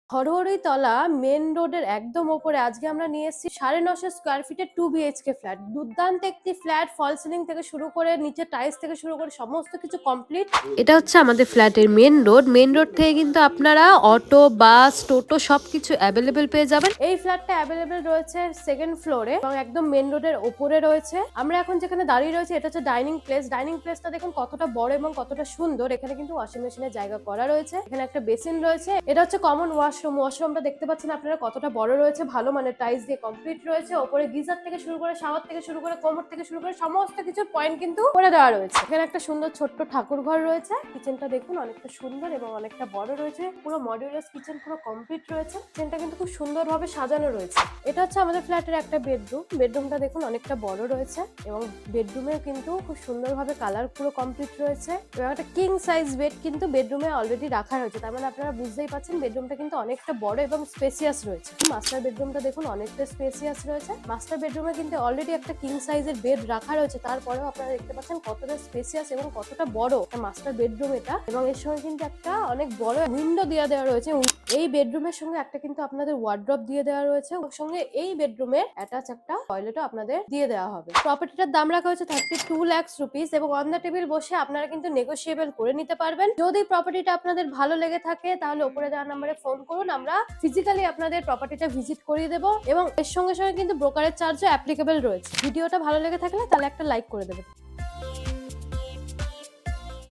হরহরিতলা main রোডের একদম ওপরে আজকে আমরা নিয়ে এসেছি 950 স্কোয়ার ফিটের 2 বিএইচকে ফ্ল্যাট। দুর্দান্ত একটি ফ্ল্যাট, ফল সিলিং থেকে শুরু করে নিচে টাইলস থেকে শুরু করে সমস্ত কিছু কমপ্লিট। এটা হচ্ছে আমাদের ফ্ল্যাটের মেন রোড। মেন রোড থেকে কিন্তু আপনারা অটো, বাস, টোটো সবকিছু অ্যাভেলেবেল পেয়ে যাবেন। এই ফ্ল্যাটটা অ্যাভেলেবেল রয়েছে সেকেন্ড ফ্লোরে এবং একদম মেন রোডের ওপরে রয়েছে। আমরা এখন যেখানে দাঁড়িয়ে রয়েছে এটা হচ্ছে ডাইনিং প্লেস। ডাইনিং প্লেসটা দেখুন কতটা বড় এবং কতটা সুন্দর। এখানে কিন্তু ওয়াশিং মেশিনের জায়গা করা রয়েছে। এখানে একটা বেসিন রয়েছে। এটা হচ্ছে কমন ওয়াশরুমটা দেখতে পাচ্ছেন আপনারা কতটা বড় রয়েছে, ভালো মানের টাইলস দিয়ে কমপ্লিট রয়েছে। ওপরে গিজার থেকে শুরু করে শাওয়ার থেকে শুরু করে কোমর থেকে শুরু করে সমস্ত কিছুর পয়েন্ট কিন্তু করে দেওয়া রয়েছে। এখানে একটা সুন্দর ছোট্ট ঠাকুর ঘর রয়েছে। কিচেনটা দেখুন অনেকটা সুন্দর এবং অনেকটা বড় রয়েছে। পুরো মডিউলার কিচেন পুরো কমপ্লিট রয়েছে। কিচেনটা কিন্তু খুব সুন্দরভাবে সাজানো রয়েছে। এটা হচ্ছে আমাদের ফ্ল্যাটের একটা বেডরুম। বেডরুমটা দেখুন অনেকটা বড় রয়েছে এবং বেডরুমে কিন্তু খুব সুন্দরভাবে কালার পুরো কমপ্লিট রয়েছে এবং একটা কিং সাইজ বেড কিন্তু বেডরুমে অলরেডি রাখা রয়েছে। তার মানে আপনারা বুঝতেই পারছেন বেডরুমটা কিন্তু অনেকটা বড় এবং স্পেসিয়াস রয়েছে। মাস্টার বেডরুমটা দেখুন অনেকটা স্পেসিয়াস রয়েছে। মাস্টার বেডরুমে কিন্তু অলরেডি একটা কিং সাইজের বেড রাখা রয়েছে, তারপরেও আপনারা দেখতে পাচ্ছেন কতটা স্পেসিয়াস এবং কতটা বড় মাস্টার বেডরুম এটা। এবং এর সঙ্গে কিন্তু একটা অনেক বড় উইন্ডো দিয়ে দেওয়া রয়েছে। এই বেডরুমের সঙ্গে একটা কিন্তু আপনাদের ওয়ার্ড্রপ দিয়ে দেওয়া রয়েছে। ওর সঙ্গে এই বেডরুমের অ্যাটাচ একটা টয়লেটও আপনাদের দিয়ে দেওয়া হবে। প্রপার্টিটার দাম রাখা হয়েছে 32 লাখ রুপিস এবং অন দ্য টেবিল বসে আপনারা কিন্তু নেগোশিয়েবল করে নিতে পারবেন। যদি প্রপার্টিটা আপনাদের ভালো লেগে থাকে তাহলে উপরে দেওয়া নম্বরে ফোন করুন, আমরা ফিজিক্যালি আপনাদের প্রপার্টিটা ভিজিট করিয়ে দেবো এবং এর সঙ্গে সঙ্গে কিন্তু ব্রোকারের চার্জও অ্যাপ্লিকেবল রয়েছে। ভিডিওটা ভালো লেগে থাকলে তাহলে একটা লাইক করে দেবেন।